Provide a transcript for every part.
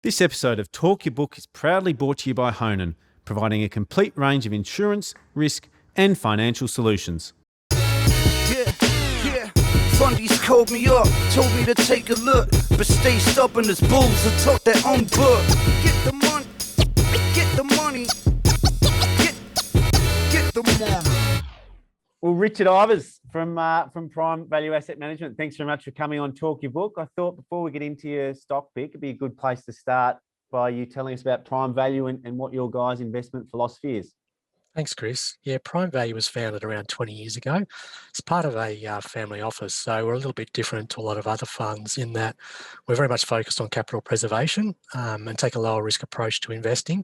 This episode of Talk Your Book is proudly brought to you by Honan, providing a complete range of insurance, risk, and financial solutions. Fundies called me up, told me to take a look, but stay stubborn as bulls and talk their own book. Get the money, get the money, get the money. Well, Richard Ivers from Prime Value Asset Management, thanks very much for coming on Talk Your Book. I thought before we get into your stock pick, it'd be a good place to start by you telling us about Prime Value and what your guys' investment philosophy is. Thanks, Chris. Yeah, Prime Value was founded around 20 years ago. It's part of a family office, so we're a little bit different to a lot of other funds in that we're very much focused on capital preservation and take a lower risk approach to investing.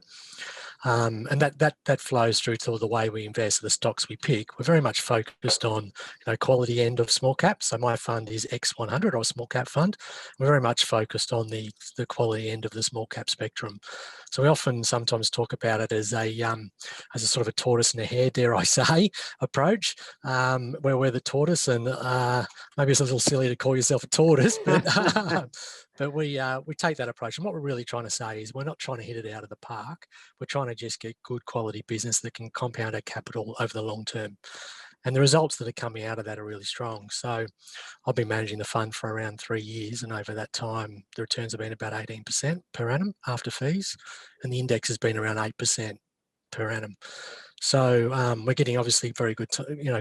And that flows through to the way we invest, the stocks we pick. We're very much focused on quality end of small caps. So my fund is X100 or a small cap fund. We're very much focused on the quality end of the small cap spectrum. So we often sometimes talk about it as a sort of a tortoise and a hare, dare I say, approach, where we're the tortoise, and maybe it's a little silly to call yourself a tortoise, but but we take that approach. And what we're really trying to say is we're not trying to hit it out of the park. We're trying to just get good quality business that can compound our capital over the long term. And the results that are coming out of that are really strong. So I've been managing the fund for around 3 years, and over that time, the returns have been about 18% per annum after fees, and the index has been around 8% per annum. So we're getting obviously very good,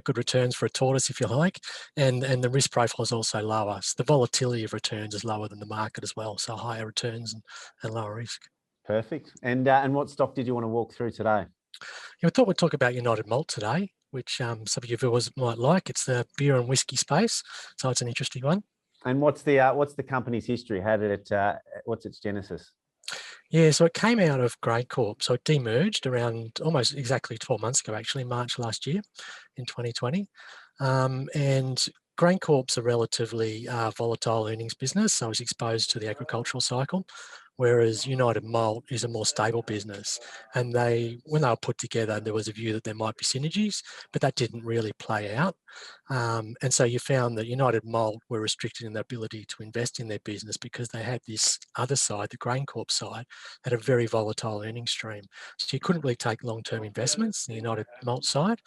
good returns for a tortoise, if you like, and the risk profile is also lower. So the volatility of returns is lower than the market as well. So higher returns and lower risk. Perfect. And what stock did you want to walk through today? Yeah, we thought we'd talk about United Malt today, which some of your viewers might like. It's the beer and whiskey space, so it's an interesting one. And what's the company's history? How did it? What's its genesis? Yeah, so it came out of GrainCorp. So it demerged around almost exactly 12 months ago, actually, March last year in 2020. And GrainCorp's a relatively volatile earnings business, so it's exposed to the agricultural cycle, whereas United Malt is a more stable business. And when they were put together, there was a view that there might be synergies, but that didn't really play out. And so you found that United Malt were restricted in their ability to invest in their business because they had this other side, the GrainCorp side, had a very volatile earnings stream. So you couldn't really take long-term investments, the United Malt side.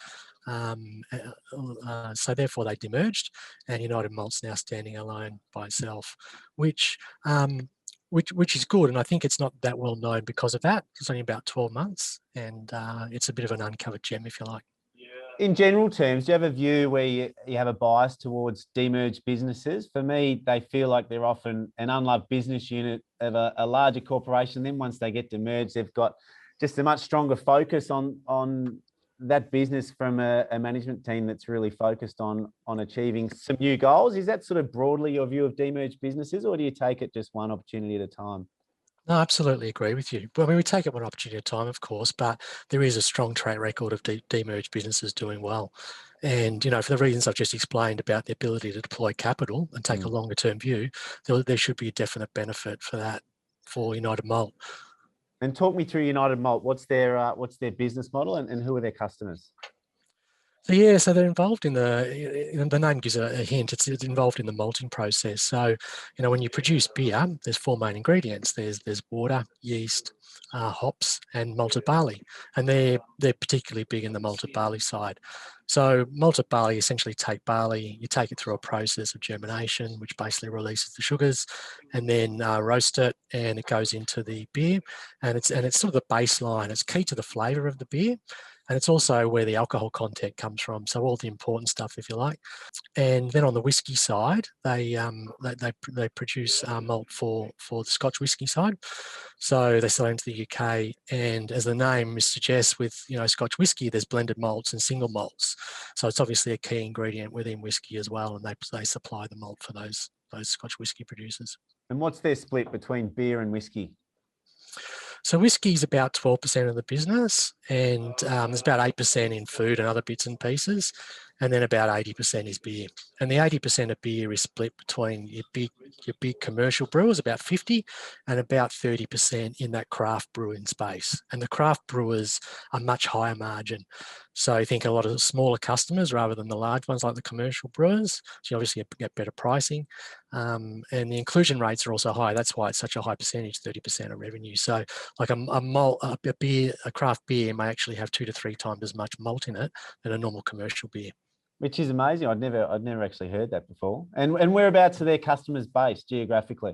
So therefore they demerged, and United Malt's now standing alone by itself, which is good. And I think it's not that well known because of that. It's only about 12 months, and it's a bit of an uncovered gem, if you like. In general terms, do you have a view where you have a bias towards demerged businesses? For me, they feel like they're often an unloved business unit of a larger corporation. Then once they get demerged, they've got just a much stronger focus on that business from a management team that's really focused on achieving some new goals. Is that sort of broadly your view of demerged businesses, or do you take it just one opportunity at a time? No, I absolutely agree with you. Well, I mean, we take it one opportunity at a time, of course, but there is a strong track record of demerged businesses doing well. And, for the reasons I've just explained about the ability to deploy capital and take a longer term view, there should be a definite benefit for that for United Malt. And talk me through United Malt. What's their business model and who are their customers? So they're involved in the name gives a hint, it's involved in the malting process. So, when you produce beer, there's 4 main ingredients. There's water, yeast, hops, and malted barley. And they're particularly big in the malted barley side. So malted barley, essentially take barley, you take it through a process of germination, which basically releases the sugars, and then roast it, and it goes into the beer. And it's sort of the baseline. It's key to the flavour of the beer. And it's also where the alcohol content comes from, so all the important stuff, if you like. And then on the whiskey side, they produce malt for the Scotch whiskey side. So they sell into the UK, and as the name suggests, with Scotch whiskey, there's blended malts and single malts. So it's obviously a key ingredient within whiskey as well, and they supply the malt for those Scotch whiskey producers. And what's their split between beer and whiskey? So whiskey is about 12% of the business, and there's about 8% in food and other bits and pieces, and then about 80% is beer. And the 80% of beer is split between your big your big commercial brewers, about 50, and about 30% in that craft brewing space. And the craft brewers are much higher margin. So I think a lot of smaller customers rather than the large ones like the commercial brewers. So you obviously get better pricing. And the inclusion rates are also high. That's why it's such a high percentage, 30% of revenue. So like a malt, a beer, a craft beer may actually have 2 to 3 times as much malt in it than a normal commercial beer. Which is amazing. I'd never actually heard that before. And whereabouts are their customers based geographically?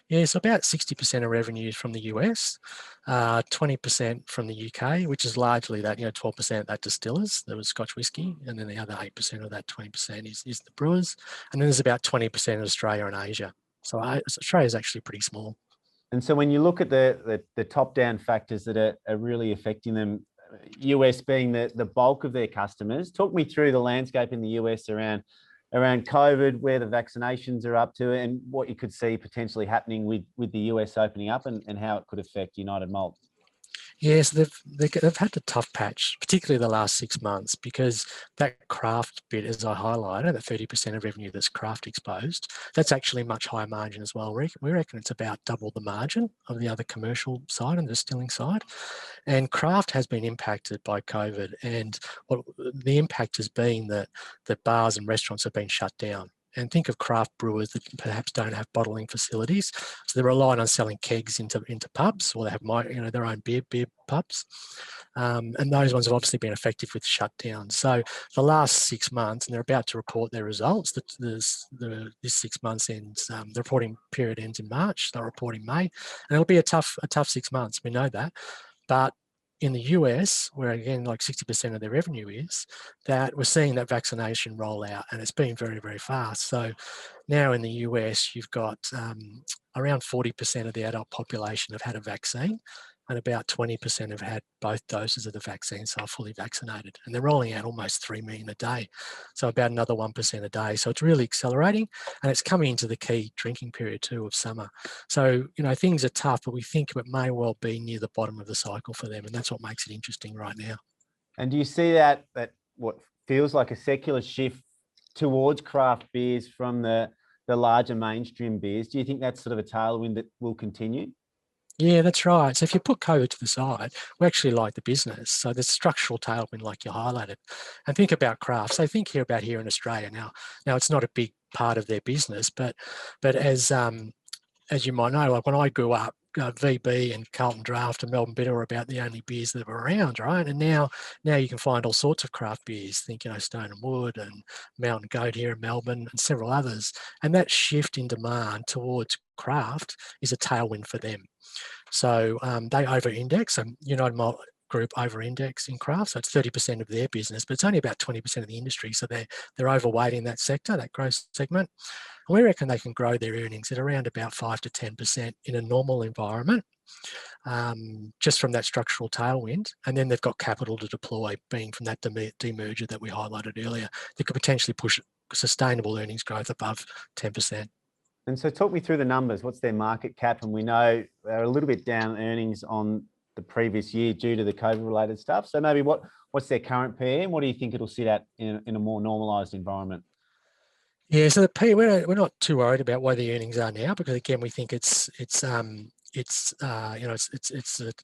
Yeah, so about 60% of revenue is from the US, 20% from the UK, which is largely that, 12% that distillers, that was Scotch whisky, and then the other 8% of that 20% is the brewers. And then there's about 20% in Australia and Asia. So Australia is actually pretty small. And so when you look at the top-down factors that are really affecting them, US being the bulk of their customers, talk me through the landscape in the US around COVID, where the vaccinations are up to, and what you could see potentially happening with the US opening up and how it could affect United Malt. Yes, they've had a tough patch, particularly the last 6 months, because that craft bit, as I highlighted, that 30% of revenue that's craft exposed, that's actually much higher margin as well. We reckon it's about double the margin of the other commercial side and distilling side. And craft has been impacted by COVID, and what the impact has been that bars and restaurants have been shut down. And think of craft brewers that perhaps don't have bottling facilities, so they're relying on selling kegs into pubs, or they have their own beer pubs, and those ones have obviously been affected with shutdowns. So the last 6 months, and they're about to report their results. This 6 months ends. The reporting period ends in March. They're reporting May, and it'll be a tough 6 months. We know that, but in the US, where again, like 60% of their revenue is, that we're seeing that vaccination roll out, and it's been very, very fast. So now in the US, you've got around 40% of the adult population have had a vaccine, and about 20% have had both doses of the vaccine, so are fully vaccinated. And they're rolling out almost 3 million a day, so about another 1% a day. So it's really accelerating, and it's coming into the key drinking period too of summer. So, things are tough, but we think it may well be near the bottom of the cycle for them, and that's what makes it interesting right now. And do you see that what feels like a secular shift towards craft beers from the larger mainstream beers? Do you think that's sort of a tailwind that will continue? Yeah, that's right. So if you put COVID to the side, we actually like the business. So there's structural tailwind, like you highlighted. And think about craft. So think here in Australia now. Now it's not a big part of their business, but as you might know, like when I grew up, VB and Carlton Draft and Melbourne Bitter were about the only beers that were around, right? And now you can find all sorts of craft beers. Think, Stone and Wood and Mountain Goat here in Melbourne and several others. And that shift in demand towards craft is a tailwind for them. So they over-index, and United Malt Group over-index in craft, so it's 30% of their business, but it's only about 20% of the industry, so they're overweight in that sector, that growth segment. And we reckon they can grow their earnings at around about 5 to 10% in a normal environment, just from that structural tailwind. And then they've got capital to deploy, being from that demerger that we highlighted earlier, that could potentially push sustainable earnings growth above 10%. And so talk me through the numbers. What's their market cap? And we know they're a little bit down earnings on the previous year due to the COVID-related stuff. So maybe what's their current PE, and what do you think it'll sit at in a more normalised environment? Yeah, so the PE, we're not too worried about where the earnings are now, because again, we think it's a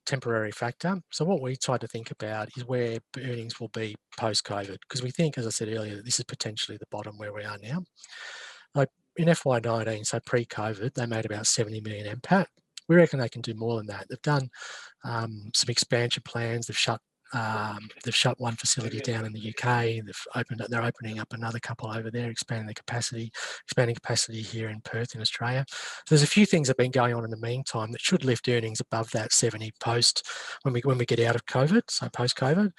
temporary factor. So what we try to think about is where earnings will be post-COVID, because we think, as I said earlier, that this is potentially the bottom where we are now. Like in FY19, so pre-COVID, they made about 70 million NPAT. We reckon they can do more than that. They've done some expansion plans. They've shut one facility down in the UK. They're opening up another couple over there, expanding capacity here in Perth in Australia. So there's a few things that have been going on in the meantime that should lift earnings above that 70 post when we get out of COVID, so post-COVID.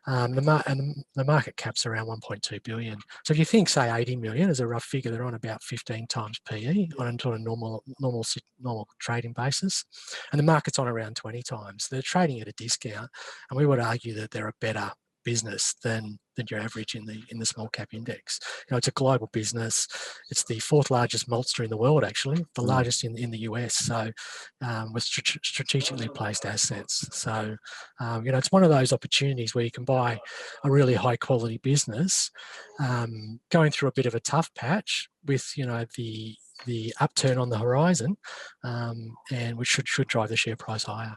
The market cap's around 1.2 billion. So if you think, say, 80 million as a rough figure, they're on about 15 times PE on a normal trading basis, and the market's on around 20 times. They're trading at a discount, and we would argue that they're a better business than your average in the small cap index. It's a global business. It's the 4th largest maltster in the world, actually, the largest in the US. So with strategically placed assets. So it's one of those opportunities where you can buy a really high quality business going through a bit of a tough patch with the the upturn on the horizon, and which should drive the share price higher.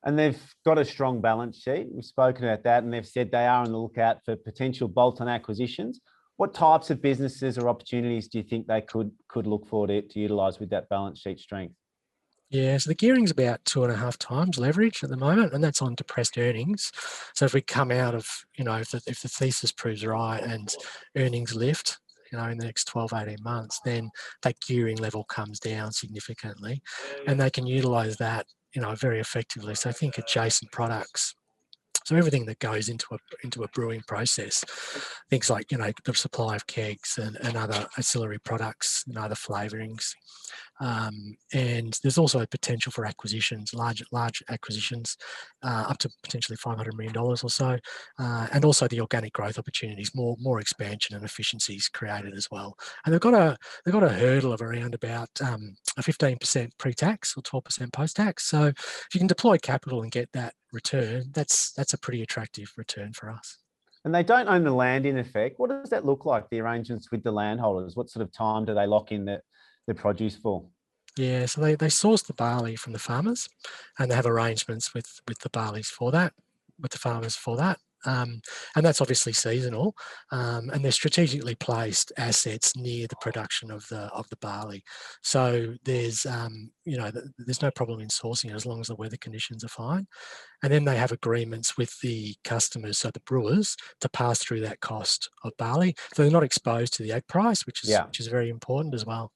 And they've got a strong balance sheet. We've spoken about that, and they've said they are on the lookout for potential bolt-on acquisitions. What types of businesses or opportunities do you think they could look for to utilise with that balance sheet strength? Yeah, so the gearing's about 2.5 times leverage at the moment, and that's on depressed earnings. So if we come out of, if the thesis proves right and earnings lift, in the next 12, 18 months, then that gearing level comes down significantly, and they can utilise that, very effectively. So I think adjacent products. So everything that goes into a brewing process, things like, the supply of kegs and other ancillary products and other flavourings. And there's also a potential for acquisitions, large acquisitions, up to potentially $500 million or so, and also the organic growth opportunities, more expansion and efficiencies created as well. And they've got a hurdle of around about a 15% pre-tax or 12% post-tax. So if you can deploy capital and get that return, that's a pretty attractive return for us. And they don't own the land in effect. What does that look like, the arrangements with the landholders? What sort of time do they lock in the produce for? Yeah, so they source the barley from the farmers, and they have arrangements with the barleys for that, with the farmers for that. And that's obviously seasonal, and they're strategically placed assets near the production of the barley. So there's there's no problem in sourcing it as long as the weather conditions are fine. And then they have agreements with the customers, so the brewers, to pass through that cost of barley, so they're not exposed to the egg price, which is very important as well.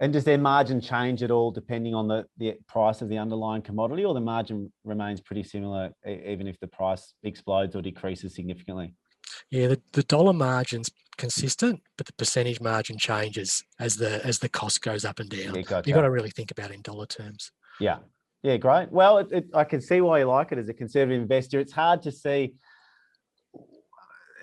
And does their margin change at all depending on the price of the underlying commodity, or the margin remains pretty similar even if the price explodes or decreases significantly? Yeah, the dollar margin's consistent, but the percentage margin changes as the cost goes up and down. Yeah, gotcha. You've got to really think about it in dollar terms. Yeah, great. Well, I can see why you like it as a conservative investor. It's hard to see.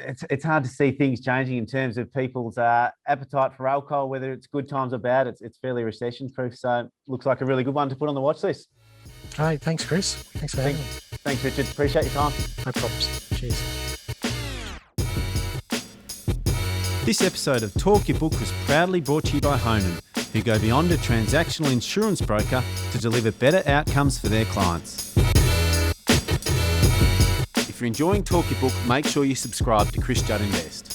It's hard to see things changing in terms of people's appetite for alcohol, whether it's good times or bad. It's fairly recession-proof, so looks like a really good one to put on the watch list. Hey, thanks, Chris. Thanks for having me. Thanks, Richard. Appreciate your time. No problems. Cheers. This episode of Talk Your Book was proudly brought to you by Honan, who go beyond a transactional insurance broker to deliver better outcomes for their clients. If you're enjoying Talk Your Book, make sure you subscribe to Chris Judd Invest.